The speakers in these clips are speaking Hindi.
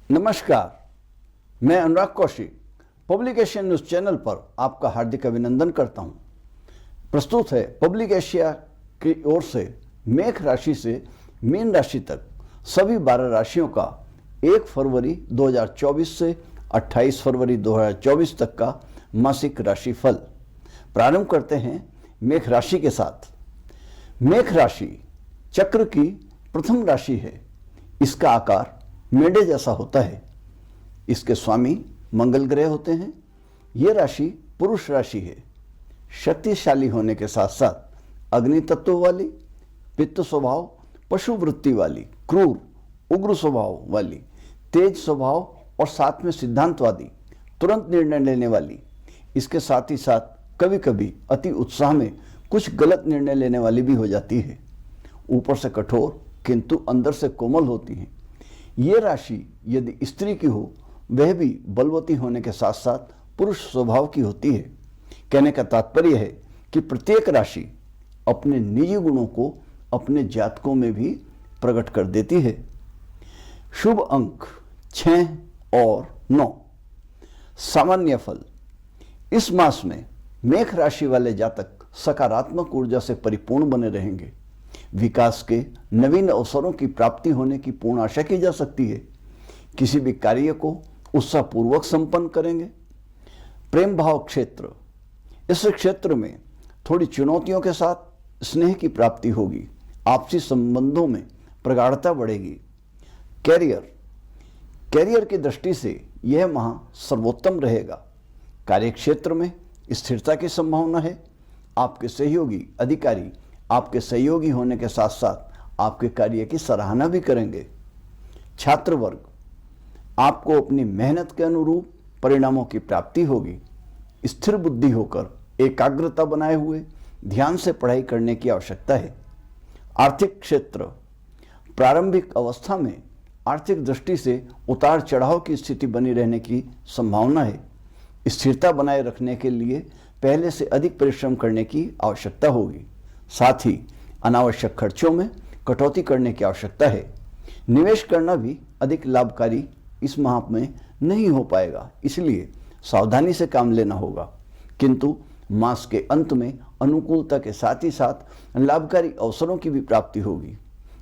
नमस्कार, मैं Anurag Kaushik public Asia news channel पर आपका हार्दिक अभिनंदन करता हूं। प्रस्तुत है पब्लिक एशिया की ओर से मेष राशि से मीन राशि तक सभी 12 राशियों का 1 फरवरी 2024 से 28 फरवरी 2024 तक का मासिक राशिफल। प्रारंभ करते हैं मेष राशि के साथ। मेष राशि चक्र की प्रथम राशि है। इसका आकार मेढे जैसा होता है। इसके स्वामी मंगल ग्रह होते हैं। यह राशि पुरुष राशि है। शक्तिशाली होने के साथ साथ अग्नि तत्व वाली, पित्त स्वभाव, पशु वृत्ति वाली, क्रूर उग्र स्वभाव वाली, तेज स्वभाव और साथ में सिद्धांतवादी, तुरंत निर्णय लेने वाली। इसके साथ ही साथ कभी कभी अति उत्साह में कुछ गलत निर्णय लेने वाली भी हो जाती है। ऊपर से कठोर किंतु अंदर से कोमल होती हैं। ये राशि यदि स्त्री की हो वह भी बलवती होने के साथ साथ पुरुष स्वभाव की होती है। कहने का तात्पर्य है कि प्रत्येक राशि अपने निजी गुणों को अपने जातकों में भी प्रकट कर देती है। शुभ अंक 6 और 9। सामान्य फल। इस मास में मेष राशि वाले जातक सकारात्मक ऊर्जा से परिपूर्ण बने रहेंगे। विकास के नवीन अवसरों की प्राप्ति होने की पूर्ण आशा की जा सकती है। किसी भी कार्य को उत्साहपूर्वक संपन्न करेंगे। प्रेम भाव क्षेत्र। इस क्षेत्र में थोड़ी चुनौतियों के साथ स्नेह की प्राप्ति होगी। आपसी संबंधों में प्रगाढ़ता बढ़ेगी। कैरियर की दृष्टि से यह माह सर्वोत्तम रहेगा। कार्यक्षेत्र में स्थिरता की संभावना है। आपके सहयोगी अधिकारी आपके सहयोगी होने के साथ साथ आपके कार्य की सराहना भी करेंगे। छात्र वर्ग। आपको अपनी मेहनत के अनुरूप परिणामों की प्राप्ति होगी। स्थिर बुद्धि होकर एकाग्रता बनाए हुए ध्यान से पढ़ाई करने की आवश्यकता है। आर्थिक क्षेत्र। प्रारंभिक अवस्था में आर्थिक दृष्टि से उतार चढ़ाव की स्थिति बनी रहने की संभावना है। स्थिरता बनाए रखने के लिए पहले से अधिक परिश्रम करने की आवश्यकता होगी। साथ ही अनावश्यक खर्चों में कटौती करने की आवश्यकता है। निवेश करना भी अधिक लाभकारी इस माह में नहीं हो पाएगा, इसलिए सावधानी से काम लेना होगा। किंतु मास के अंत में अनुकूलता के साथ ही साथ लाभकारी अवसरों की भी प्राप्ति होगी।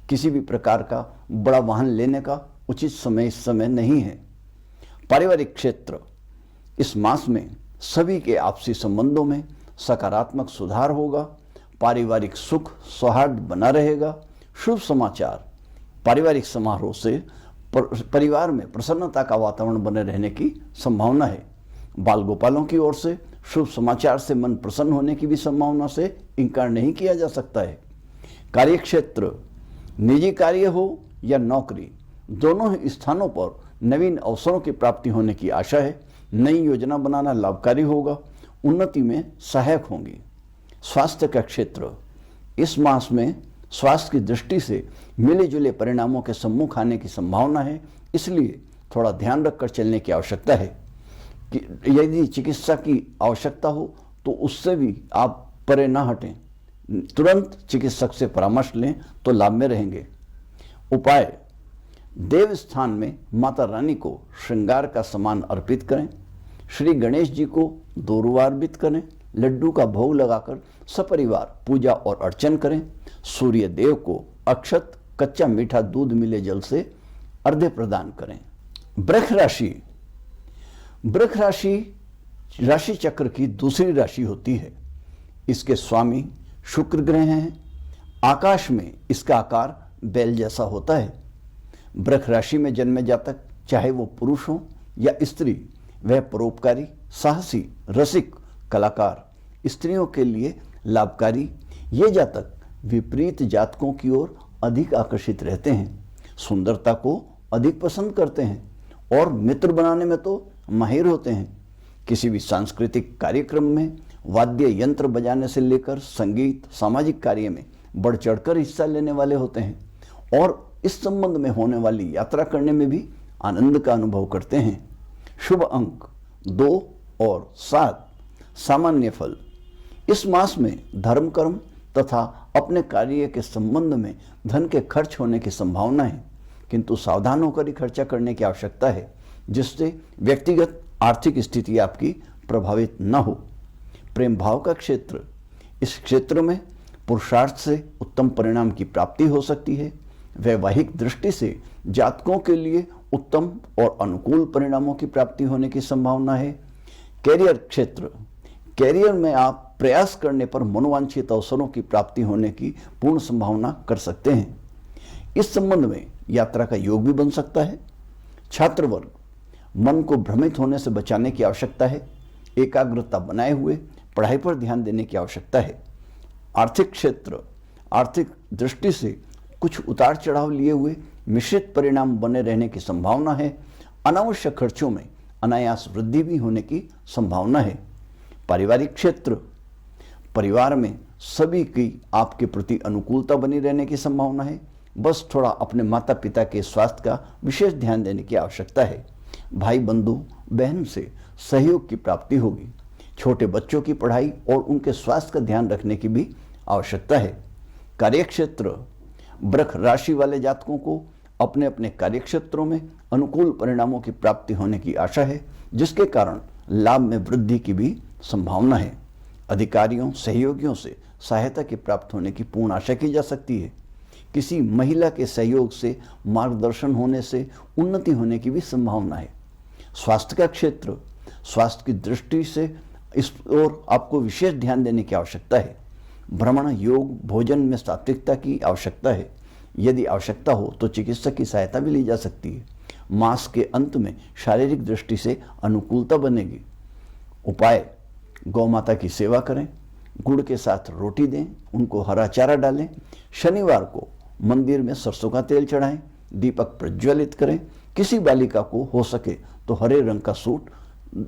किसी भी प्रकार का बड़ा वाहन लेने का उचित समय इस समय नहीं है। पारिवारिक क्षेत्र। इस मास में सभी के आपसी संबंधों में सकारात्मक सुधार होगा। पारिवारिक सुख सौहार्द बना रहेगा। शुभ समाचार। पारिवारिक समारोह से परिवार में प्रसन्नता का वातावरण बने रहने की संभावना है। बाल गोपालों की ओर से शुभ समाचार से मन प्रसन्न होने की भी संभावना से इनकार नहीं किया जा सकता है। कार्यक्षेत्र। निजी कार्य हो या नौकरी, दोनों ही स्थानों पर नवीन अवसरों की प्राप्ति होने की आशा है। नई योजना बनाना लाभकारी होगा। उन्नति में सहायक होंगी। स्वास्थ्य का क्षेत्र। इस मास में स्वास्थ्य की दृष्टि से मिले जुले परिणामों के सम्मुख आने की संभावना है, इसलिए थोड़ा ध्यान रखकर चलने की आवश्यकता है। कि यदि चिकित्सा की आवश्यकता हो तो उससे भी आप परे न हटें। तुरंत चिकित्सक से परामर्श लें तो लाभ में रहेंगे। उपाय। देव स्थान में माता रानी को श्रृंगार का सामान अर्पित करें। श्री गणेश जी को दोरुआ अर्पित करें। लड्डू का भोग लगाकर सपरिवार पूजा और अर्चन करें। सूर्य देव को अक्षत कच्चा मीठा दूध मिले जल से अर्घ्य प्रदान करें। वृष राशि। वृष राशि राशि चक्र की दूसरी राशि होती है। इसके स्वामी शुक्र ग्रह हैं। आकाश में इसका आकार बैल जैसा होता है। वृष राशि में जन्मे जातक चाहे वो पुरुष हो या स्त्री, वह परोपकारी, साहसी, रसिक, कलाकार, स्त्रियों के लिए लाभकारी। ये जातक विपरीत जातकों की ओर अधिक आकर्षित रहते हैं। सुंदरता को अधिक पसंद करते हैं और मित्र बनाने में तो माहिर होते हैं। किसी भी सांस्कृतिक कार्यक्रम में वाद्य यंत्र बजाने से लेकर संगीत, सामाजिक कार्य में बढ़ चढ़कर हिस्सा लेने वाले होते हैं और इस संबंध में होने वाली यात्रा करने में भी आनंद का अनुभव करते हैं। शुभ अंक 2 और 7। सामान्य फल। इस मास में धर्म कर्म तथा अपने कार्य के संबंध में धन के खर्च होने की संभावना है। किंतु सावधान होकर ही खर्चा करने की आवश्यकता है, जिससे व्यक्तिगत आर्थिक स्थिति आपकी प्रभावित न हो। प्रेम भाव का क्षेत्र, इस क्षेत्र में पुरुषार्थ से उत्तम परिणाम की प्राप्ति हो सकती है। वैवाहिक दृष्टि से जातकों के लिए उत्तम और अनुकूल परिणामों की प्राप्ति होने की संभावना है। कैरियर क्षेत्र, कैरियर में आप प्रयास करने पर मनोवांछित अवसरों की प्राप्ति होने की पूर्ण संभावना कर सकते हैं। इस संबंध में यात्रा का योग भी बन सकता है। छात्र वर्ग, मन को भ्रमित होने से बचाने की आवश्यकता है। एकाग्रता बनाए हुए पढ़ाई पर ध्यान देने की आवश्यकता है। आर्थिक क्षेत्र, आर्थिक दृष्टि से कुछ उतार चढ़ाव लिए हुए मिश्रित परिणाम बने रहने की संभावना है। अनावश्यक खर्चों में अनायास वृद्धि भी होने की संभावना है। पारिवारिक क्षेत्र, परिवार में सभी की आपके प्रति अनुकूलता बनी रहने की संभावना है। बस थोड़ा अपने माता पिता के स्वास्थ्य का विशेष ध्यान देने की आवश्यकता है। भाई बंधु बहन से सहयोग की प्राप्ति होगी। छोटे बच्चों की पढ़ाई और उनके स्वास्थ्य का ध्यान रखने की भी आवश्यकता है। कार्यक्षेत्र, वृष राशि वाले जातकों को अपने अपने कार्यक्षेत्रों में अनुकूल परिणामों की प्राप्ति होने की आशा है, जिसके कारण लाभ में वृद्धि की भी संभावना है। अधिकारियों सहयोगियों से सहायता की प्राप्त होने की पूर्ण आशा की जा सकती है। किसी महिला के सहयोग से मार्गदर्शन होने से उन्नति होने की भी संभावना है। स्वास्थ्य का क्षेत्र, स्वास्थ्य की दृष्टि से इस ओर आपको विशेष ध्यान देने की आवश्यकता है। भ्रमण, योग, भोजन में सात्विकता की आवश्यकता है। यदि आवश्यकता हो तो चिकित्सक की सहायता भी ली जा सकती है। मास के अंत में शारीरिक दृष्टि से अनुकूलता बनेगी। उपाय, गौ माता की सेवा करें, गुड़ के साथ रोटी दें, उनको हरा चारा डालें। शनिवार को मंदिर में सरसों का तेल चढ़ाएं, दीपक प्रज्वलित करें। किसी बालिका को हो सके तो हरे रंग का सूट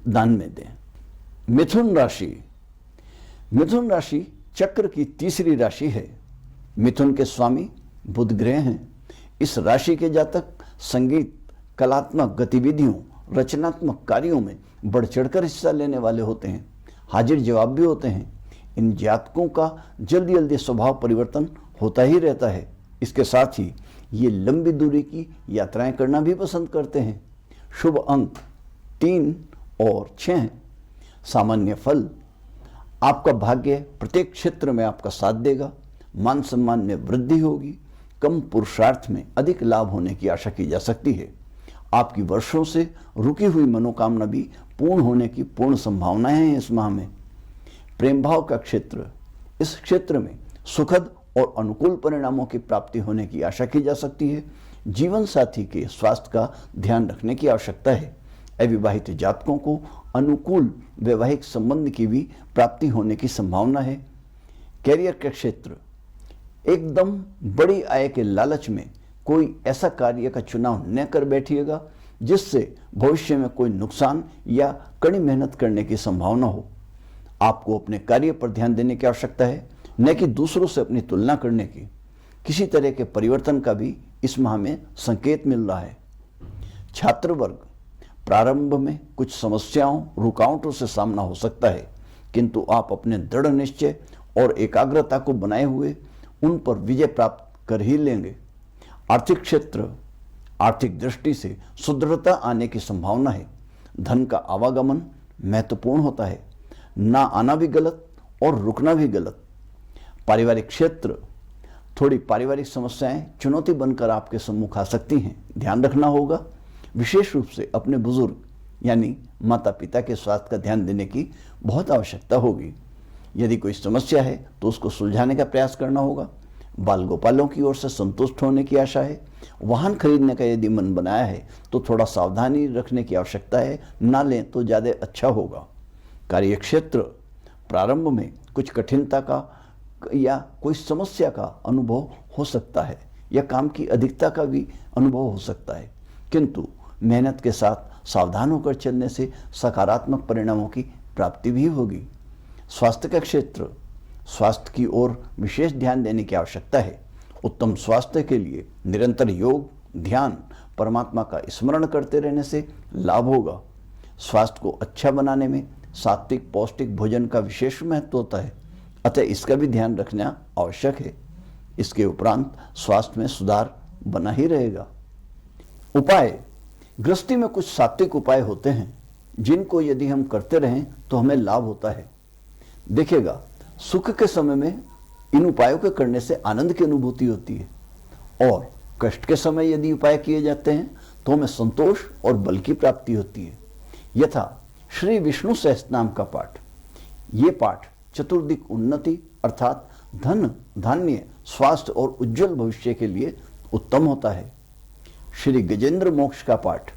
दान में दें। मिथुन राशि, मिथुन राशि चक्र की तीसरी राशि है। मिथुन के स्वामी बुध ग्रह हैं। इस राशि के जातक संगीत, कलात्मक गतिविधियों, रचनात्मक कार्यों में बढ़ चढ़कर हिस्सा लेने वाले होते हैं। हाजिर जवाब भी होते हैं। इन जातकों का जल्दी जल्दी स्वभाव परिवर्तन होता ही रहता है। इसके साथ ही ये लंबी दूरी की यात्राएं करना भी पसंद करते हैं। शुभ अंक 3 और 6 हैं। सामान्य फल, आपका भाग्य प्रत्येक क्षेत्र में आपका साथ देगा। मान सम्मान में वृद्धि होगी। कम पुरुषार्थ में अधिक लाभ होने की आशा की जा सकती है। आपकी वर्षों से रुकी हुई मनोकामना भी पूर्ण होने की पूर्ण संभावनाएं हैं इस माह में। प्रेम भाव का क्षेत्र, इस क्षेत्र में सुखद और अनुकूल परिणामों की प्राप्ति होने की आशा की जा सकती है। जीवन साथी के स्वास्थ्य का ध्यान रखने की आवश्यकता है। अविवाहित जातकों को अनुकूल वैवाहिक संबंध की भी प्राप्ति होने की संभावना है। कैरियर का क्षेत्र, एकदम बड़ी आय के लालच में कोई ऐसा कार्य का चुनाव न कर बैठिएगा जिससे भविष्य में कोई नुकसान या कड़ी मेहनत करने की संभावना हो। आपको अपने कार्य पर ध्यान देने की आवश्यकता है, न कि दूसरों से अपनी तुलना करने की। किसी तरह के परिवर्तन का भी इस माह में संकेत मिल रहा है। छात्र वर्ग, प्रारंभ में कुछ समस्याओं, रुकावटों से सामना हो सकता है, किंतु आप अपने दृढ़ निश्चय और एकाग्रता को बनाए हुए उन पर विजय प्राप्त कर ही लेंगे। आर्थिक क्षेत्र, आर्थिक दृष्टि से सुदृढ़ता आने की संभावना है। धन का आवागमन महत्वपूर्ण होता है। ना आना भी गलत और रुकना भी गलत। पारिवारिक क्षेत्र, थोड़ी पारिवारिक समस्याएं चुनौती बनकर आपके सम्मुख आ सकती हैं। ध्यान रखना होगा। विशेष रूप से अपने बुजुर्ग यानी माता पिता के स्वास्थ्य का ध्यान देने की बहुत आवश्यकता होगी। यदि कोई समस्या है तो उसको सुलझाने का प्रयास करना होगा। बाल गोपालों की ओर से संतुष्ट होने की आशा है। वाहन खरीदने का यदि मन बनाया है तो थोड़ा सावधानी रखने की आवश्यकता है, ना लें तो ज़्यादा अच्छा होगा। कार्यक्षेत्र, प्रारंभ में कुछ कठिनता का या कोई समस्या का अनुभव हो सकता है या काम की अधिकता का भी अनुभव हो सकता है, किंतु मेहनत के साथ सावधान होकर चलने से सकारात्मक परिणामों की प्राप्ति भी होगी। स्वास्थ्य का क्षेत्र, स्वास्थ्य की ओर विशेष ध्यान देने की आवश्यकता है। उत्तम स्वास्थ्य के लिए निरंतर योग, ध्यान, परमात्मा का स्मरण करते रहने से लाभ होगा। स्वास्थ्य को अच्छा बनाने में सात्विक पौष्टिक भोजन का विशेष महत्व होता है, अतः इसका भी ध्यान रखना आवश्यक है। इसके उपरांत स्वास्थ्य में सुधार बना ही रहेगा। उपाय, गृहस्थी में कुछ सात्विक उपाय होते हैं जिनको यदि हम करते रहें तो हमें लाभ होता है। देखिएगा, सुख के समय में इन उपायों के करने से आनंद की अनुभूति होती है और कष्ट के समय यदि उपाय किए जाते हैं तो हमें संतोष और बल की प्राप्ति होती है। यथा श्री विष्णु सहस्त्रनाम का पाठ, ये पाठ चतुर्दिक उन्नति अर्थात धन, धान्य, स्वास्थ्य और उज्जवल भविष्य के लिए उत्तम होता है। श्री गजेंद्र मोक्ष का पाठ,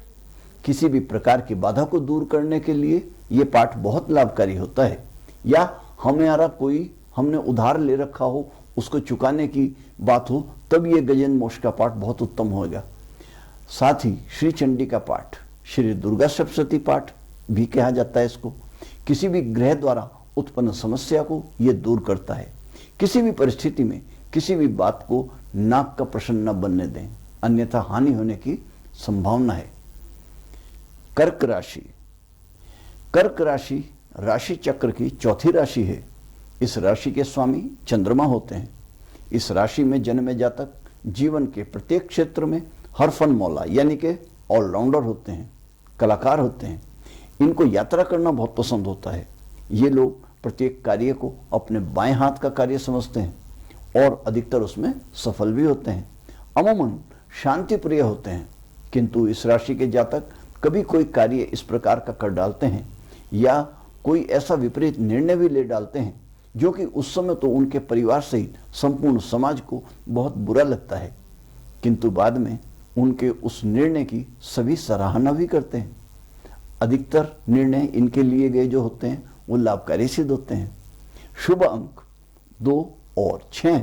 किसी भी प्रकार की बाधा को दूर करने के लिए यह पाठ बहुत लाभकारी होता है। या हमारा कोई हमने उधार ले रखा हो, उसको चुकाने की बात हो, तब ये गजेंद्र मोक्ष का पाठ बहुत उत्तम होगा। साथ ही श्री चंडी का पाठ, श्री दुर्गा सप्तशती पाठ भी कहा जाता है इसको, किसी भी ग्रह द्वारा उत्पन्न समस्या को यह दूर करता है। किसी भी परिस्थिति में किसी भी बात को नाक का प्रश्न न बनने दें, अन्यथा हानि होने की संभावना है। कर्क राशि, कर्क राशि राशि चक्र की चौथी राशि है। इस राशि के स्वामी चंद्रमा होते हैं। इस राशि में जन्मे जातक जीवन के प्रत्येक क्षेत्र में हर फन मौला यानी कि ऑलराउंडर होते हैं, कलाकार होते हैं। इनको यात्रा करना बहुत पसंद होता है। ये लोग प्रत्येक कार्य को अपने बाएं हाथ का कार्य समझते हैं और अधिकतर उसमें सफल भी होते हैं। अमूमन शांति प्रिय होते हैं, किंतु इस राशि के जातक कभी कोई कार्य इस प्रकार का कर डालते हैं या कोई ऐसा विपरीत निर्णय भी ले डालते हैं जो कि उस समय तो उनके परिवार सहित संपूर्ण समाज को बहुत बुरा लगता है, किंतु बाद में उनके उस निर्णय की सभी सराहना भी करते हैं। अधिकतर निर्णय इनके लिए गए जो होते हैं वो लाभकारी सिद्ध होते हैं। शुभ अंक 2 और 6।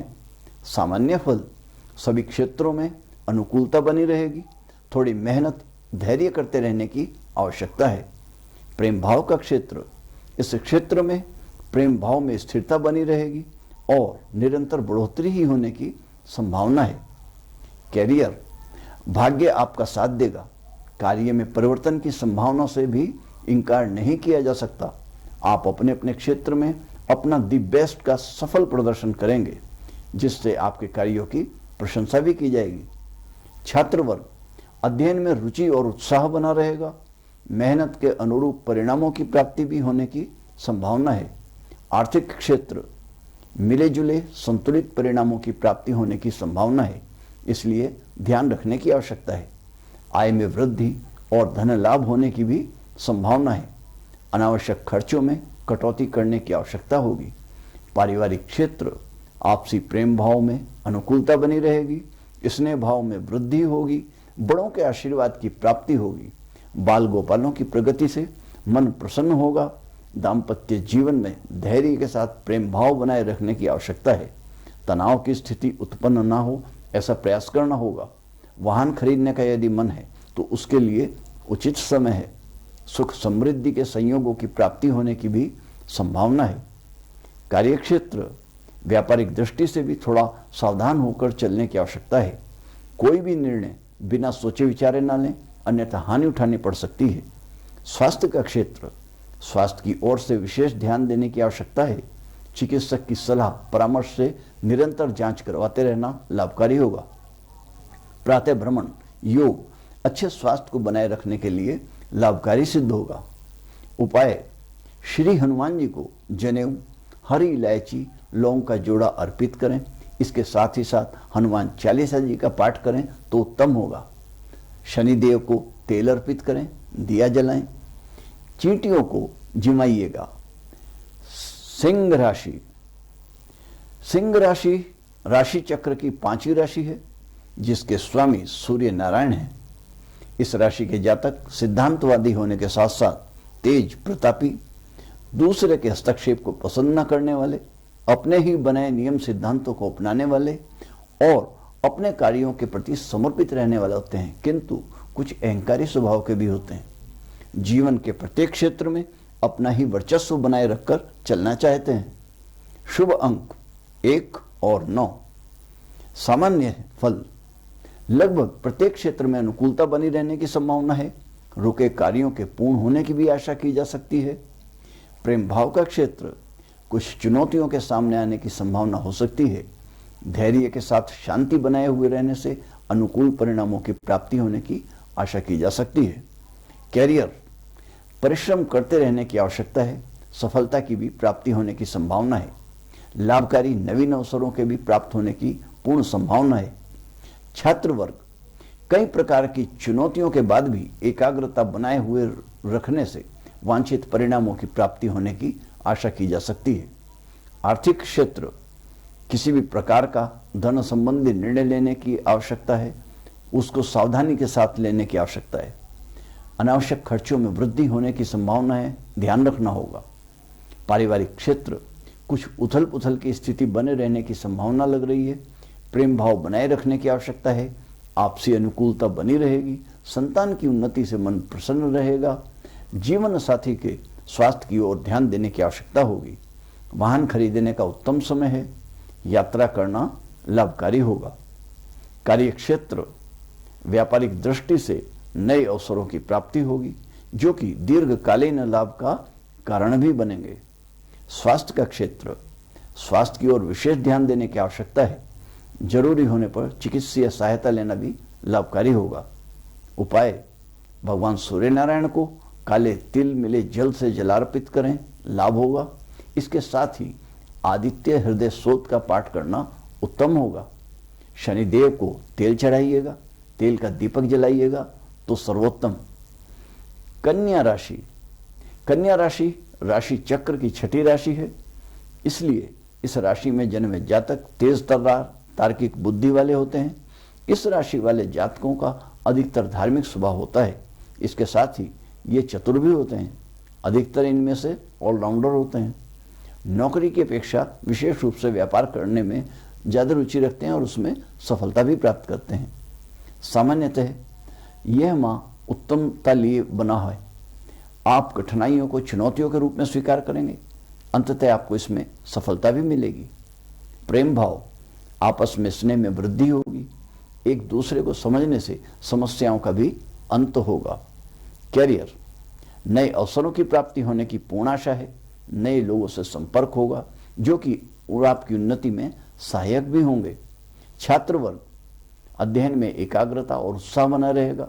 सामान्य फल, सभी क्षेत्रों में अनुकूलता बनी रहेगी। थोड़ी मेहनत, धैर्य करते रहने की आवश्यकता है। प्रेम भाव का क्षेत्र, इस क्षेत्र में प्रेम भाव में स्थिरता बनी रहेगी और निरंतर बढ़ोतरी ही होने की संभावना है। कैरियर, भाग्य आपका साथ देगा। कार्य में परिवर्तन की संभावना से भी इनकार नहीं किया जा सकता। आप अपने अपने क्षेत्र में अपना दी बेस्ट का सफल प्रदर्शन करेंगे, जिससे आपके कार्यों की प्रशंसा भी की जाएगी। छात्र वर्ग, अध्ययन में रुचि और उत्साह बना रहेगा। मेहनत के अनुरूप परिणामों की प्राप्ति भी होने की संभावना है। आर्थिक क्षेत्र, मिले जुले संतुलित परिणामों की प्राप्ति होने की संभावना है, इसलिए ध्यान रखने की आवश्यकता है। आय में वृद्धि और धन लाभ होने की भी संभावना है। अनावश्यक खर्चों में कटौती करने की आवश्यकता होगी। पारिवारिक क्षेत्र, आपसी प्रेम भाव में अनुकूलता बनी रहेगी। स्नेह भाव में वृद्धि होगी। बड़ों के आशीर्वाद की प्राप्ति होगी। बाल गोपालों की प्रगति से मन प्रसन्न होगा। दाम्पत्य जीवन में धैर्य के साथ प्रेम भाव बनाए रखने की आवश्यकता है। तनाव की स्थिति उत्पन्न ना हो ऐसा प्रयास करना होगा। वाहन खरीदने का यदि मन है तो उसके लिए उचित समय है। सुख समृद्धि के संयोगों की प्राप्ति होने की भी संभावना है। कार्यक्षेत्र, व्यापारिक दृष्टि से भी थोड़ा सावधान होकर चलने की आवश्यकता है। कोई भी निर्णय बिना सोचे विचारे ना लें, अन्यथा हानि उठानी पड़ सकती है। स्वास्थ्य का क्षेत्र, स्वास्थ्य की ओर से विशेष ध्यान देने की आवश्यकता है। चिकित्सक की सलाह परामर्श से निरंतर जांच करवाते रहना लाभकारी होगा। प्रातः भ्रमण, योग अच्छे स्वास्थ्य को बनाए रखने के लिए लाभकारी सिद्ध होगा। उपाय, श्री हनुमान जी को जनेऊ, हरी इलायची, लौंग का जोड़ा अर्पित करें। इसके साथ ही साथ हनुमान चालीसा जी का पाठ करें तो उत्तम होगा। शनिदेव को तेल अर्पित करें, दिया जलाएं। चींटियों को जिमाइएगा। सिंह राशि, सिंह राशि राशि चक्र की 5वीं राशि है, जिसके स्वामी सूर्य नारायण हैं। इस राशि के जातक सिद्धांतवादी होने के साथ साथ तेज प्रतापी, दूसरे के हस्तक्षेप को पसंद न करने वाले, अपने ही बनाए नियम सिद्धांतों को अपनाने वाले और अपने कार्यों के प्रति समर्पित रहने वाले होते हैं, किंतु कुछ अहंकारी स्वभाव के भी होते हैं। जीवन के प्रत्येक क्षेत्र में अपना ही वर्चस्व बनाए रखकर चलना चाहते हैं। शुभ अंक 1 और 9। सामान्य फल, लगभग प्रत्येक क्षेत्र में अनुकूलता बनी रहने की संभावना है। रुके कार्यों के पूर्ण होने की भी आशा की जा सकती है। प्रेम भाव का क्षेत्र, कुछ चुनौतियों के सामने आने की संभावना हो सकती है। धैर्य के साथ शांति बनाए हुए रहने से अनुकूल परिणामों की प्राप्ति होने की आशा की जा सकती है। कैरियर, परिश्रम करते रहने की आवश्यकता है। सफलता की भी प्राप्ति होने की संभावना है। लाभकारी नवीन अवसरों के भी प्राप्त होने की पूर्ण संभावना है। छात्र वर्ग, कई प्रकार की चुनौतियों के बाद भी एकाग्रता बनाए हुए रखने से वांछित परिणामों की प्राप्ति होने की आशा की जा सकती है। आर्थिक क्षेत्र, किसी भी प्रकार का धन संबंधी निर्णय लेने की आवश्यकता है, उसको सावधानी के साथ लेने की आवश्यकता है। अनावश्यक खर्चों में वृद्धि होने की संभावना है, ध्यान रखना होगा। पारिवारिक क्षेत्र, कुछ उथल पुथल की स्थिति बने रहने की संभावना लग रही है। प्रेम भाव बनाए रखने की आवश्यकता है। आपसी अनुकूलता बनी रहेगी। संतान की उन्नति से मन प्रसन्न रहेगा। जीवन साथी के स्वास्थ्य की ओर ध्यान देने की आवश्यकता होगी। वाहन खरीदने का उत्तम समय है। यात्रा करना लाभकारी होगा। कार्यक्षेत्र, व्यापारिक दृष्टि से नए अवसरों की प्राप्ति होगी जो कि दीर्घकालीन लाभ का कारण भी बनेंगे। स्वास्थ्य का क्षेत्र, स्वास्थ्य की ओर विशेष ध्यान देने की आवश्यकता है। जरूरी होने पर चिकित्सीय सहायता लेना भी लाभकारी होगा। उपाय, भगवान सूर्य नारायण को काले तिल मिले जल से जलार्पित करें, लाभ होगा। इसके साथ ही आदित्य हृदय स्तोत्र का पाठ करना उत्तम होगा। शनिदेव को तेल चढ़ाइएगा, तेल का दीपक जलाइएगा तो सर्वोत्तम। कन्या राशि, कन्या राशि राशि चक्र की छठी राशि है, इसलिए इस राशि में जन्मे जातक तेज तर्रार तार्किक बुद्धि वाले होते हैं। इस राशि वाले जातकों का अधिकतर धार्मिक स्वभाव होता है। इसके साथ ही ये चतुर भी होते हैं। अधिकतर इनमें से ऑलराउंडर होते हैं। नौकरी की अपेक्षा विशेष रूप से व्यापार करने में ज़्यादा रुचि रखते हैं और उसमें सफलता भी प्राप्त करते हैं। सामान्यतः यह माह उत्तमता लिए बना है। आप कठिनाइयों को चुनौतियों के रूप में स्वीकार करेंगे, अंततः आपको इसमें सफलता भी मिलेगी। प्रेम भाव, आपस में स्नेह में वृद्धि होगी। एक दूसरे को समझने से समस्याओं का भी अंत होगा। कैरियर, नए अवसरों की प्राप्ति होने की पूर्ण आशा है। नए लोगों से संपर्क होगा जो कि आपकी उन्नति में सहायक भी होंगे। छात्र वर्ग, अध्ययन में एकाग्रता और उत्साह बना रहेगा।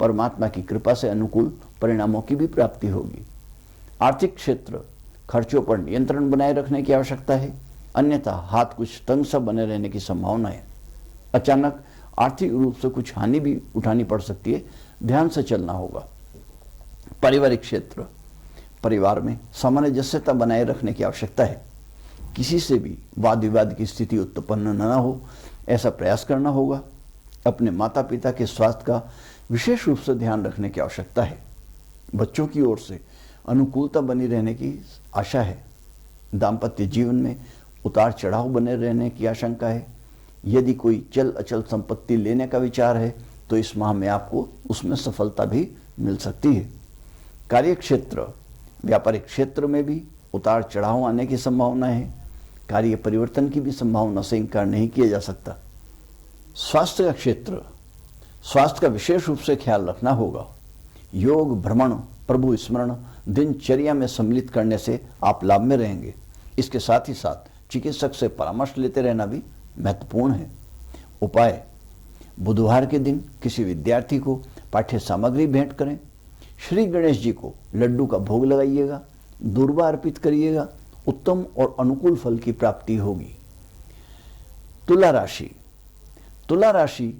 परमात्मा की कृपा से अनुकूल परिणामों की भी प्राप्ति होगी। आर्थिक क्षेत्र, खर्चों पर नियंत्रण बनाए रखने की आवश्यकता है, अन्यथा हाथ कुछ तंग सा बने रहने की संभावना है। अचानक आर्थिक रूप से कुछ हानि भी उठानी पड़ सकती है, ध्यान से चलना होगा। पारिवारिक क्षेत्र, परिवार में सामंजस्यता बनाए रखने की आवश्यकता है। किसी से भी वाद विवाद की स्थिति उत्पन्न न हो, ऐसा प्रयास करना होगा। अपने माता पिता के स्वास्थ्य का विशेष रूप से ध्यान रखने की आवश्यकता है। बच्चों की ओर से अनुकूलता बनी रहने की आशा है। दाम्पत्य जीवन में उतार चढ़ाव बने रहने की आशंका है। यदि कोई चल अचल संपत्ति लेने का विचार है तो इस माह में आपको उसमें सफलता भी मिल सकती है। कार्यक्षेत्र, व्यापारिक क्षेत्र में भी उतार चढ़ाव आने की संभावना है। कार्य परिवर्तन की भी संभावना से इनकार नहीं किया जा सकता। स्वास्थ्य का क्षेत्र, स्वास्थ्य का विशेष रूप से ख्याल रखना होगा। योग, भ्रमण, प्रभु स्मरण दिनचर्या में सम्मिलित करने से आप लाभ में रहेंगे। इसके साथ ही साथ चिकित्सक से परामर्श लेते रहना भी महत्वपूर्ण है। उपाय, बुधवार के दिन किसी विद्यार्थी को पाठ्य सामग्री भेंट करें। श्री गणेश जी को लड्डू का भोग लगाइएगा, दूर्वा अर्पित करिएगा, उत्तम और अनुकूल फल की प्राप्ति होगी। तुला राशि, तुला राशि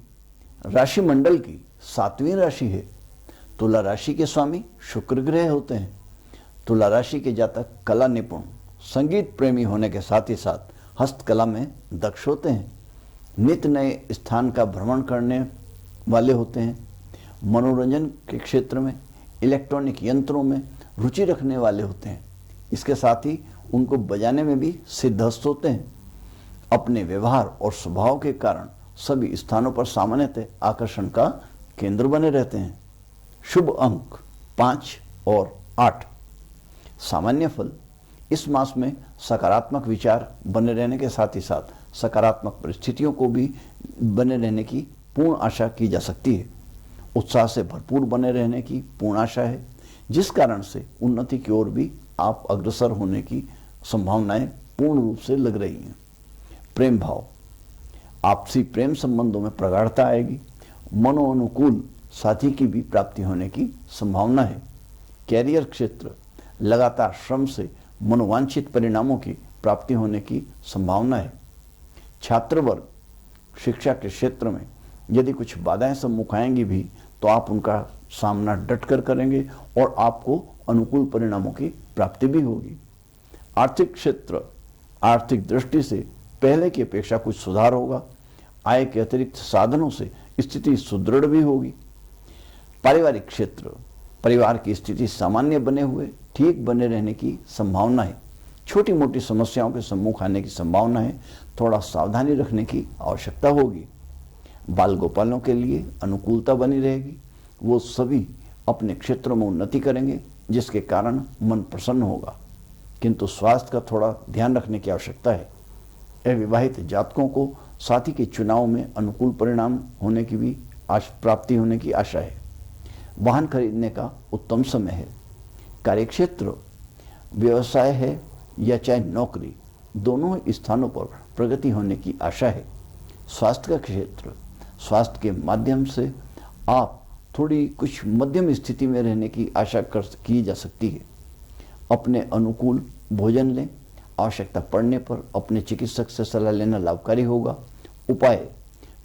राशि मंडल की 7वीं राशि है। तुला राशि के स्वामी शुक्र ग्रह होते हैं। तुला राशि के जातक कला निपुण, संगीत प्रेमी होने के साथ ही साथ हस्तकला में दक्ष होते हैं। नित्य नए स्थान का भ्रमण करने वाले होते हैं। मनोरंजन के क्षेत्र में, इलेक्ट्रॉनिक यंत्रों में रुचि रखने वाले होते हैं। इसके साथ ही उनको बजाने में भी सिद्धहस्त होते हैं। अपने व्यवहार और स्वभाव के कारण सभी स्थानों पर सामान्यतः आकर्षण का केंद्र बने रहते हैं। शुभ अंक 5 और 8। सामान्य फल, इस मास में सकारात्मक विचार बने रहने के साथ ही साथ सकारात्मक परिस्थितियों को भी बने रहने की पूर्ण आशा की जा सकती है। उत्साह से भरपूर बने रहने की पूर्ण आशा है, जिस कारण से उन्नति की ओर भी आप अग्रसर होने की संभावनाएं पूर्ण रूप से लग रही हैं। प्रेम भाव, आपसी प्रेम संबंधों में प्रगाढ़ता आएगी। मनोअनुकूल साथी की भी प्राप्ति होने की संभावना है। कैरियर क्षेत्र, लगातार श्रम से मनोवांछित परिणामों की प्राप्ति होने की संभावना है। छात्र वर्ग, शिक्षा के क्षेत्र में यदि कुछ बाधाएं सम्मुख आएंगी भी तो आप उनका सामना डटकर करेंगे और आपको अनुकूल परिणामों की प्राप्ति भी होगी। आर्थिक क्षेत्र, आर्थिक दृष्टि से पहले की अपेक्षा कुछ सुधार होगा। आय के अतिरिक्त साधनों से स्थिति सुदृढ़ भी होगी। पारिवारिक क्षेत्र, परिवार की स्थिति सामान्य बने हुए ठीक बने रहने की संभावना है। छोटी मोटी समस्याओं के सम्मुख आने की संभावना है, थोड़ा सावधानी रखने की आवश्यकता होगी। बाल गोपालों के लिए अनुकूलता बनी रहेगी, वो सभी अपने क्षेत्रों में उन्नति करेंगे जिसके कारण मन प्रसन्न होगा, किंतु स्वास्थ्य का थोड़ा ध्यान रखने की आवश्यकता है। अविवाहित जातकों को साथी के चुनाव में अनुकूल परिणाम होने की भी प्राप्ति होने की आशा है। वाहन खरीदने का उत्तम समय है। कार्यक्षेत्र, व्यवसाय है या चाहे नौकरी, दोनों स्थानों पर प्रगति होने की आशा है। स्वास्थ्य का क्षेत्र, स्वास्थ्य के माध्यम से आप थोड़ी कुछ मध्यम स्थिति में रहने की आशा की जा सकती है। अपने अनुकूल भोजन लें। आवश्यकता पड़ने पर अपने चिकित्सक से सलाह लेना लाभकारी होगा। उपाय,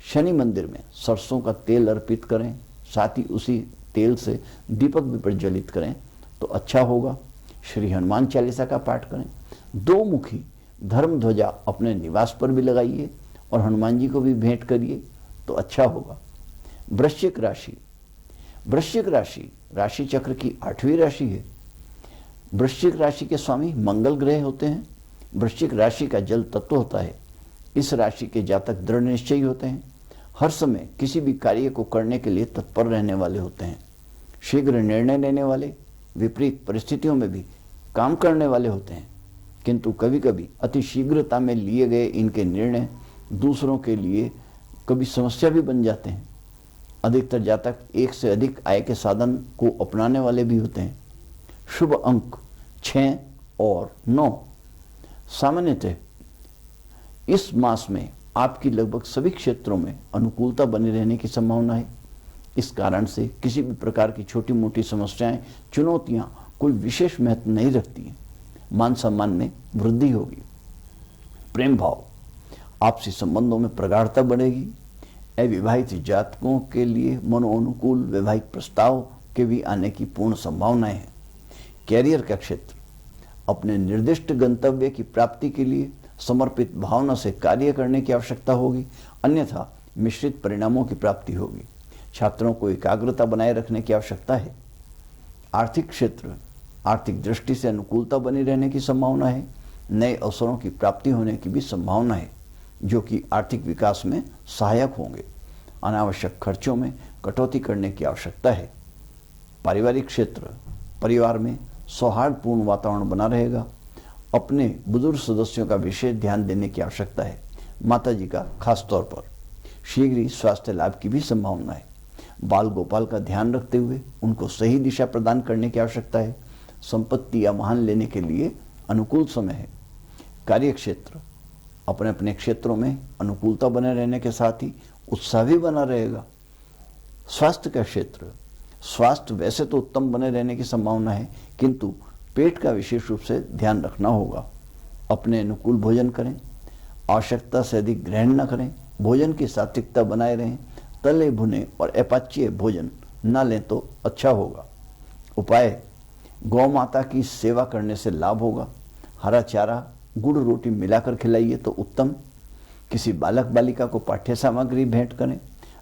शनि मंदिर में सरसों का तेल अर्पित करें, साथ ही उसी तेल से दीपक भी प्रज्वलित करें तो अच्छा होगा। श्री हनुमान चालीसा का पाठ करें। दो मुखी धर्म ध्वजा अपने निवास पर भी लगाइए और हनुमान जी को भी भेंट करिए तो अच्छा होगा। वृश्चिक राशि, वृश्चिक राशि राशि चक्र की 8वीं राशि है। वृश्चिक राशि के स्वामी मंगल ग्रह होते हैं। वृश्चिक राशि का जल तत्व होता है। इस राशि के जातक दृढ़ निश्चयी होते हैं, हर समय किसी भी कार्य को करने के लिए तत्पर रहने वाले होते हैं, शीघ्र निर्णय लेने वाले, विपरीत परिस्थितियों में भी काम करने वाले होते हैं, किंतु कभी कभी अति शीघ्रता में लिए गए इनके निर्णय दूसरों के लिए कभी समस्या भी बन जाते हैं। अधिकतर जातक एक से अधिक आय के साधन को अपनाने वाले भी होते हैं। शुभ अंक 6 और 9। सामान्यतः इस मास में आपकी लगभग सभी क्षेत्रों में अनुकूलता बनी रहने की संभावना है। इस कारण से किसी भी प्रकार की छोटी मोटी समस्याएं, चुनौतियां कोई विशेष महत्व नहीं रखती हैं। मान सम्मान में वृद्धि होगी। प्रेम भाव, आपसी संबंधों में प्रगाढ़ता बढ़ेगी। अविवाहित जातकों के लिए मनोनुकूल वैवाहिक प्रस्ताव के भी आने की पूर्ण संभावनाएं हैं। कैरियर का क्षेत्र, अपने निर्दिष्ट गंतव्य की प्राप्ति के लिए समर्पित भावना से कार्य करने की आवश्यकता होगी, अन्यथा मिश्रित परिणामों की प्राप्ति होगी। छात्रों को एकाग्रता बनाए रखने की आवश्यकता है। आर्थिक क्षेत्र, आर्थिक दृष्टि से अनुकूलता बनी रहने की संभावना है। नए अवसरों की प्राप्ति होने की भी संभावना है जो कि आर्थिक विकास में सहायक होंगे। अनावश्यक खर्चों में कटौती करने की आवश्यकता है। पारिवारिक क्षेत्र, परिवार में सौहार्दपूर्ण वातावरण बना रहेगा। अपने बुजुर्ग सदस्यों का विशेष ध्यान देने की आवश्यकता है। माता जी का खास तौर पर शीघ्र ही स्वास्थ्य लाभ की भी संभावना है। बाल गोपाल का ध्यान रखते हुए उनको सही दिशा प्रदान करने की आवश्यकता है। संपत्ति या वाहन लेने के लिए अनुकूल समय है। कार्य क्षेत्र, अपने अपने क्षेत्रों में अनुकूलता बने रहने के साथ ही उत्साह भी बना रहेगा। स्वास्थ्य का क्षेत्र, स्वास्थ्य वैसे तो उत्तम बने रहने की संभावना है, किंतु पेट का विशेष रूप से ध्यान रखना होगा। अपने अनुकूल भोजन करें, आवश्यकता से अधिक ग्रहण न करें, भोजन की सात्विकता बनाए रहें। तले भुने और अपाच्य भोजन न लें तो अच्छा होगा। उपाय, गौ माता की सेवा करने से लाभ होगा। हरा चारा गुड़ रोटी मिलाकर खिलाइए तो उत्तम। किसी बालक बालिका को पाठ्य सामग्री भेंट करें।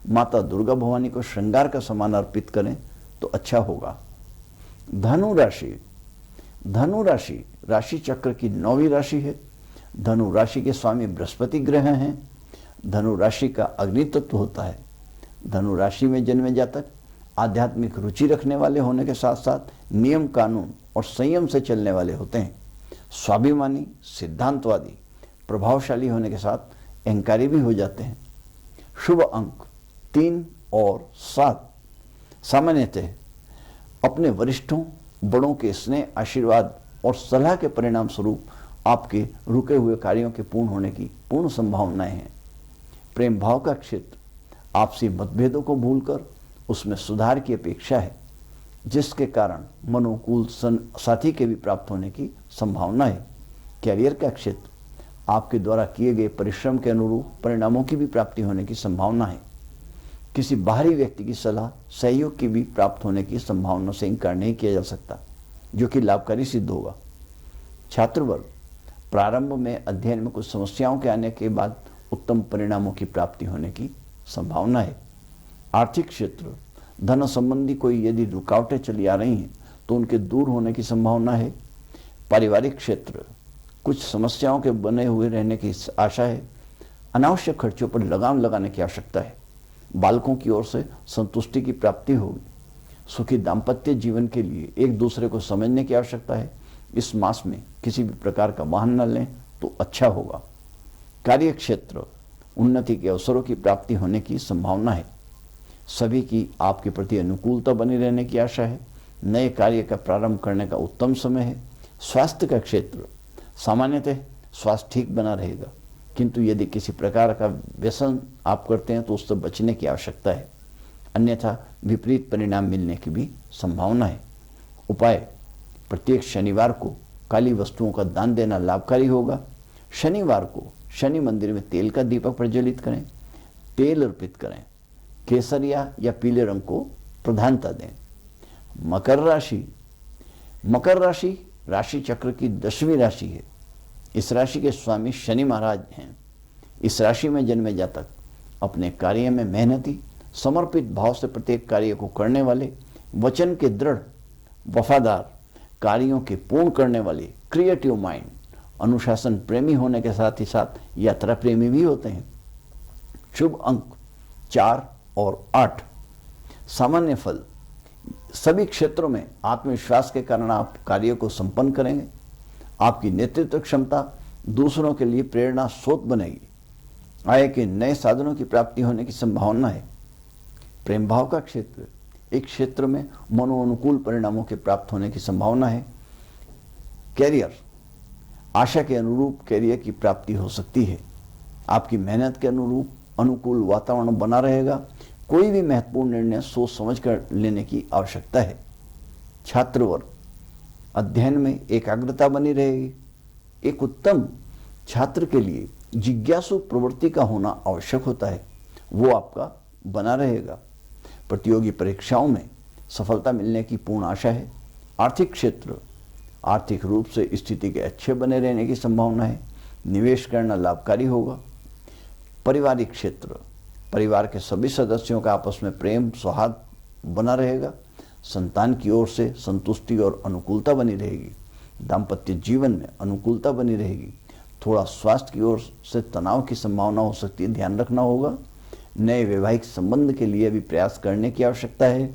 माता दुर्गा भवानी को श्रृंगार का सामान अर्पित करें तो अच्छा होगा। धनु राशि, धनु राशि राशि चक्र की 9वीं राशि है। धनु राशि के स्वामी बृहस्पति ग्रह हैं। धनु राशि का अग्नि तत्व होता है। धनु राशि में जन्मे जातक आध्यात्मिक रुचि रखने वाले होने के साथ साथ नियम कानून और संयम से चलने वाले होते हैं। स्वाभिमानी, सिद्धांतवादी, प्रभावशाली होने के साथ अहंकारी भी हो जाते हैं। शुभ अंक 3 और 7। सामान्यतः अपने वरिष्ठों बड़ों के स्नेह, आशीर्वाद और सलाह के परिणाम स्वरूप आपके रुके हुए कार्यों के पूर्ण होने की पूर्ण संभावनाएं हैं। प्रेम भाव का क्षेत्र, आपसी मतभेदों को भूलकर उसमें सुधार की अपेक्षा है, जिसके कारण मनोकूल साथी के भी प्राप्त होने की संभावना है। कैरियर का क्षेत्र, आपके द्वारा किए गए परिश्रम के अनुरूप परिणामों की भी प्राप्ति होने की संभावना है। किसी बाहरी व्यक्ति की सलाह, सहयोग की भी प्राप्त होने की संभावना से इनकार नहीं किया जा सकता, जो कि लाभकारी सिद्ध होगा। छात्र वर्ग, प्रारंभ में अध्ययन में कुछ समस्याओं के आने के बाद उत्तम परिणामों की प्राप्ति होने की संभावना है। आर्थिक क्षेत्र, धन संबंधी कोई यदि रुकावटें चली आ रही हैं तो उनके दूर होने की संभावना है। पारिवारिक क्षेत्र, कुछ समस्याओं के बने हुए रहने की आशा है। अनावश्यक खर्चों पर लगाम लगाने की आवश्यकता है। बालकों की ओर से संतुष्टि की प्राप्ति होगी। सुखी दाम्पत्य जीवन के लिए एक दूसरे को समझने की आवश्यकता है। इस मास में किसी भी प्रकार का वाहन न लें तो अच्छा होगा। कार्य क्षेत्र, उन्नति के अवसरों की प्राप्ति होने की संभावना है। सभी की आपके प्रति अनुकूलता बनी रहने की आशा है। नए कार्य का प्रारंभ करने का उत्तम समय है। स्वास्थ्य का क्षेत्र, सामान्यतः स्वास्थ्य ठीक बना रहेगा, किंतु यदि किसी प्रकार का व्यसन आप करते हैं तो उससे बचने की आवश्यकता है, अन्यथा विपरीत परिणाम मिलने की भी संभावना है। उपाय, प्रत्येक शनिवार को काली वस्तुओं का दान देना लाभकारी होगा। शनिवार को शनि मंदिर में तेल का दीपक प्रज्वलित करें, तेल अर्पित करें, केसरिया या पीले रंग को प्रधानता दें। मकर राशि, मकर राशि राशि चक्र की 10वीं राशि है। इस राशि के स्वामी शनि महाराज हैं। इस राशि में जन्मे जातक अपने कार्य में मेहनती, समर्पित भाव से प्रत्येक कार्य को करने वाले, वचन के दृढ़, वफादार, कार्यों के पूर्ण करने वाले, क्रिएटिव माइंड, अनुशासन प्रेमी होने के साथ ही साथ यात्रा प्रेमी भी होते हैं। शुभ अंक 4 और 8। सामान्य फल, सभी क्षेत्रों में आत्मविश्वास के कारण आप कार्यों को संपन्न करेंगे। आपकी नेतृत्व क्षमता दूसरों के लिए प्रेरणा स्रोत बनेगी। आय के नए साधनों की प्राप्ति होने की संभावना है। प्रेम भाव का क्षेत्र, एक क्षेत्र में मनोअनुकूल परिणामों के प्राप्त होने की संभावना है। कैरियर, आशा के अनुरूप कैरियर की प्राप्ति हो सकती है। आपकी मेहनत के अनुरूप अनुकूल वातावरण बना रहेगा। कोई भी महत्वपूर्ण निर्णय सोच समझ कर लेने की आवश्यकता है। छात्र वर्ग, अध्ययन में एकाग्रता बनी रहेगी। एक उत्तम छात्र के लिए जिज्ञासु प्रवृत्ति का होना आवश्यक होता है, वो आपका बना रहेगा। प्रतियोगी परीक्षाओं में सफलता मिलने की पूर्ण आशा है। आर्थिक क्षेत्र, आर्थिक रूप से स्थिति के अच्छे बने रहने की संभावना है। निवेश करना लाभकारी होगा। पारिवारिक क्षेत्र, परिवार के सभी सदस्यों का आपस में प्रेम सौहार्द बना रहेगा। संतान की ओर से संतुष्टि और अनुकूलता बनी रहेगी। दाम्पत्य जीवन में अनुकूलता बनी रहेगी। थोड़ा स्वास्थ्य की ओर से तनाव की संभावना हो सकती है, ध्यान रखना होगा। नए वैवाहिक संबंध के लिए भी प्रयास करने की आवश्यकता है।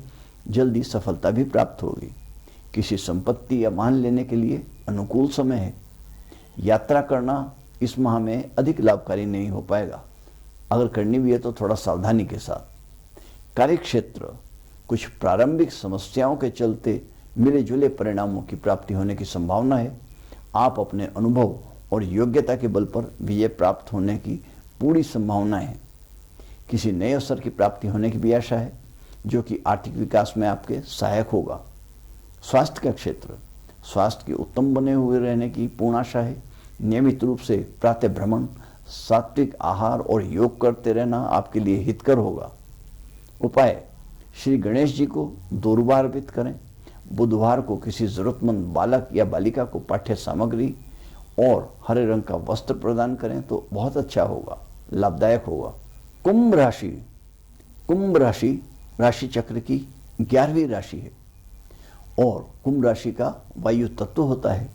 जल्दी सफलता भी प्राप्त होगी। किसी संपत्ति या वाहन लेने के लिए अनुकूल समय है। यात्रा करना इस माह में अधिक लाभकारी नहीं हो पाएगा। अगर करनी भी है तो थोड़ा सावधानी के साथ। कार्यक्षेत्र, कुछ प्रारंभिक समस्याओं के चलते मिले जुले परिणामों की प्राप्ति होने की संभावना है। आप अपने अनुभव और योग्यता के बल पर विजय प्राप्त होने की पूरी संभावना है। किसी नए अवसर की प्राप्ति होने की भी आशा है, जो कि आर्थिक विकास में आपके सहायक होगा। स्वास्थ्य का क्षेत्र, स्वास्थ्य के उत्तम बने हुए रहने की पूर्ण आशा है। नियमित रूप से प्रातः भ्रमण, सात्विक आहार और योग करते रहना आपके लिए हितकर होगा। उपाय, श्री गणेश जी को 2 रुपये अर्पित करें। बुधवार को किसी जरूरतमंद बालक या बालिका को पाठ्य सामग्री और हरे रंग का वस्त्र प्रदान करें तो बहुत अच्छा होगा, लाभदायक होगा। कुंभ राशि, कुंभ राशि राशि चक्र की 11वीं राशि है और कुंभ राशि का वायु तत्व होता है।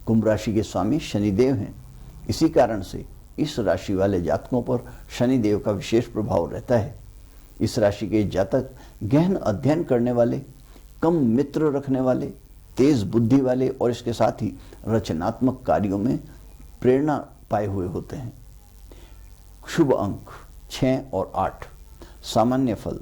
कुंभ राशि के स्वामी शनिदेव हैं। इसी कारण से इस राशि वाले जातकों पर शनिदेव का विशेष प्रभाव रहता है। इस राशि के जातक गहन अध्ययन करने वाले, कम मित्र रखने वाले, तेज बुद्धि वाले और इसके साथ ही रचनात्मक कार्यों में प्रेरणा पाए हुए होते हैं। शुभ अंक 6 और 8। सामान्य फल,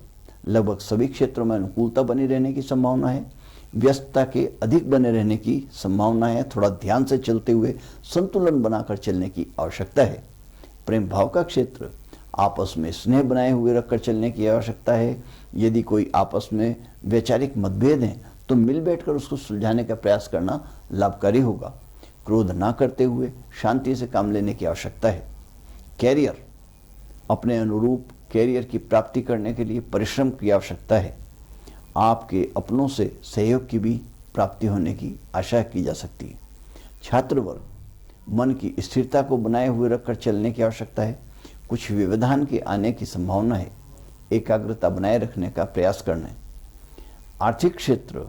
लगभग सभी क्षेत्रों में अनुकूलता बनी रहने की संभावना है। व्यस्तता के अधिक बने रहने की संभावना है। थोड़ा ध्यान से चलते हुए संतुलन बनाकर चलने की आवश्यकता है। प्रेम भाव का क्षेत्र, आपस में स्नेह बनाए हुए रखकर चलने की आवश्यकता है। यदि कोई आपस में वैचारिक मतभेद हैं तो मिल बैठकर उसको सुलझाने का प्रयास करना लाभकारी होगा। क्रोध ना करते हुए शांति से काम लेने की आवश्यकता है। कैरियर, अपने अनुरूप कैरियर की प्राप्ति करने के लिए परिश्रम की आवश्यकता है। आपके अपनों से सहयोग की भी प्राप्ति होने की आशा की जा सकती है। छात्र वर्ग, मन की स्थिरता को बनाए हुए रखकर चलने की आवश्यकता है। कुछ व्यवधान के आने की संभावना है। एकाग्रता बनाए रखने का प्रयास करना है। आर्थिक क्षेत्र,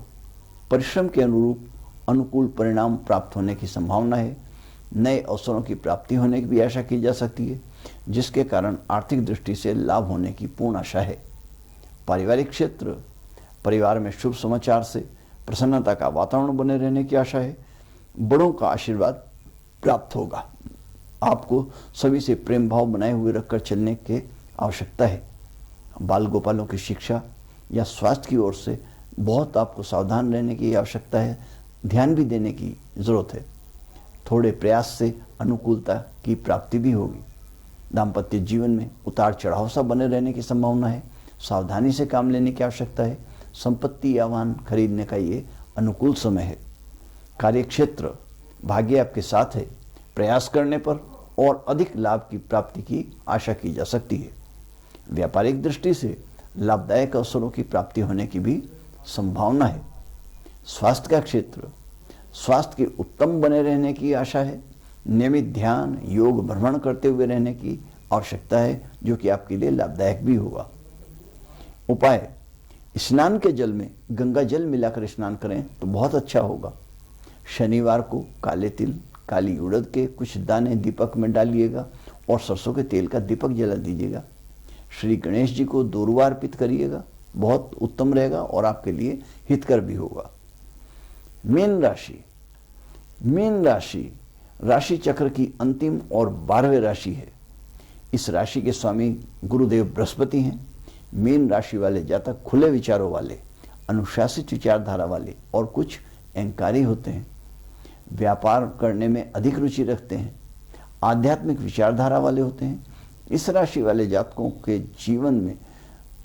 परिश्रम के अनुरूप अनुकूल परिणाम प्राप्त होने की संभावना है। नए अवसरों की प्राप्ति होने की भी आशा की जा सकती है, जिसके कारण आर्थिक दृष्टि से लाभ होने की पूर्ण आशा है। पारिवारिक क्षेत्र, परिवार में शुभ समाचार से प्रसन्नता का वातावरण बने रहने की आशा है। बड़ों का आशीर्वाद प्राप्त होगा। आपको सभी से प्रेम भाव बनाए हुए रखकर चलने की आवश्यकता है। बाल गोपालों की शिक्षा या स्वास्थ्य की ओर से बहुत आपको सावधान रहने की आवश्यकता है। ध्यान भी देने की जरूरत है। थोड़े प्रयास से अनुकूलता की प्राप्ति भी होगी। दाम्पत्य जीवन में उतार चढ़ाव सा बने रहने की संभावना है। सावधानी से काम लेने की आवश्यकता है। संपत्ति या वाहन खरीदने का ये अनुकूल समय है। कार्यक्षेत्र, भाग्य आपके साथ है। प्रयास करने पर और अधिक लाभ की प्राप्ति की आशा की जा सकती है। व्यापारिक दृष्टि से लाभदायक अवसरों की प्राप्ति होने की भी संभावना है। स्वास्थ्य का क्षेत्र, स्वास्थ्य के उत्तम बने रहने की आशा है। नियमित ध्यान, योग, भ्रमण करते हुए रहने की आवश्यकता है, जो कि आपके लिए लाभदायक भी होगा। उपाय, स्नान के जल में गंगा जल मिलाकर स्नान करें तो बहुत अच्छा होगा। शनिवार को काले तिल, काली उड़द के कुछ दाने दीपक में डालिएगा और सरसों के तेल का दीपक जला दीजिएगा। श्री गणेश जी को दोरुआ अर्पित करिएगा, बहुत उत्तम रहेगा और आपके लिए हितकर भी होगा। मीन राशि, मीन राशि राशि चक्र की अंतिम और 12वें राशि है। इस राशि के स्वामी गुरुदेव बृहस्पति हैं। मीन राशि वाले जातक खुले विचारों वाले, अनुशासित विचारधारा वाले और कुछ अहंकारी होते हैं। व्यापार करने में अधिक रुचि रखते हैं। आध्यात्मिक विचारधारा वाले होते हैं। इस राशि वाले जातकों के जीवन में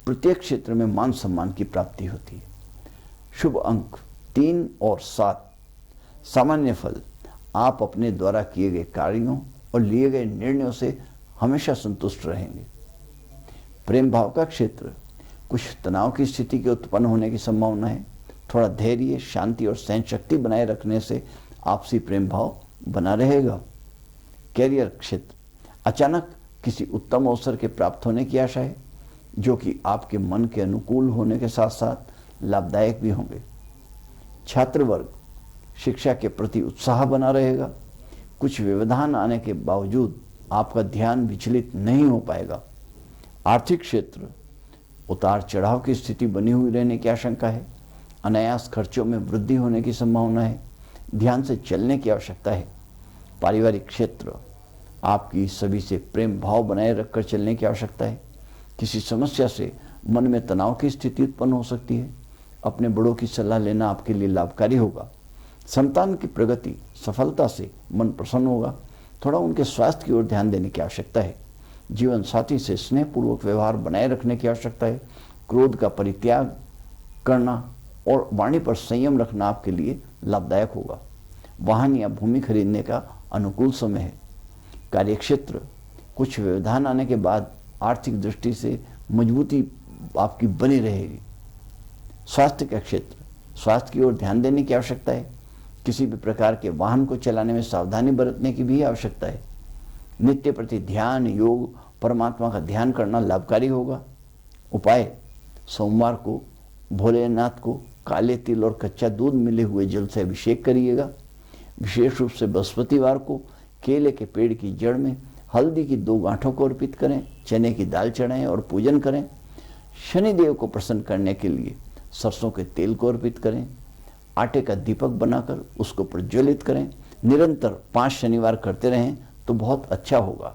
प्रत्येक क्षेत्र में मान सम्मान की प्राप्ति होती है। शुभ अंक 3 और 7। सामान्य फल, आप अपने द्वारा किए गए कार्यों और लिए गए निर्णयों से हमेशा संतुष्ट रहेंगे। प्रेम भाव का क्षेत्र, कुछ तनाव की स्थिति के उत्पन्न होने की संभावना है। थोड़ा धैर्य, शांति और सहन शक्ति बनाए रखने से आपसी प्रेम भाव बना रहेगा। कैरियर क्षेत्र, अचानक किसी उत्तम अवसर के प्राप्त होने की आशा है, जो कि आपके मन के अनुकूल होने के साथ साथ लाभदायक भी होंगे। छात्र वर्ग, शिक्षा के प्रति उत्साह बना रहेगा। कुछ व्यवधान आने के बावजूद आपका ध्यान विचलित नहीं हो पाएगा। आर्थिक क्षेत्र, उतार चढ़ाव की स्थिति बनी हुई रहने की आशंका है। अनायास खर्चों में वृद्धि होने की संभावना है। ध्यान से चलने की आवश्यकता है। पारिवारिक क्षेत्र, आपकी सभी से प्रेम भाव बनाए रखकर चलने की आवश्यकता है। किसी समस्या से मन में तनाव की स्थिति उत्पन्न हो सकती है। अपने बड़ों की सलाह लेना आपके लिए लाभकारी होगा। संतान की प्रगति, सफलता से मन प्रसन्न होगा। थोड़ा उनके स्वास्थ्य की ओर ध्यान देने की आवश्यकता है। जीवन साथी से स्नेहपूर्वक व्यवहार बनाए रखने की आवश्यकता है। क्रोध का परित्याग करना और वाणी पर संयम रखना आपके लिए लाभदायक होगा। वाहन या भूमि खरीदने का अनुकूल समय है। कार्यक्षेत्र, कुछ व्यवधान आने के बाद आर्थिक दृष्टि से मजबूती आपकी बनी रहेगी। स्वास्थ्य का क्षेत्र, स्वास्थ्य की ओर ध्यान देने की आवश्यकता है। किसी भी प्रकार के वाहन को चलाने में सावधानी बरतने की भी आवश्यकता है। नित्य प्रति ध्यान, योग, परमात्मा का ध्यान करना लाभकारी होगा। उपाय, सोमवार को भोलेनाथ को काले तिल और कच्चा दूध मिले हुए जल से अभिषेक करिएगा। विशेष रूप से बृहस्पतिवार को केले के पेड़ की जड़ में हल्दी की 2 गांठों को अर्पित करें, चने की दाल चढ़ाएं और पूजन करें। शनिदेव को प्रसन्न करने के लिए सरसों के तेल को अर्पित करें। आटे का दीपक बनाकर उसको प्रज्वलित करें। निरंतर 5 शनिवार करते रहें तो बहुत अच्छा होगा।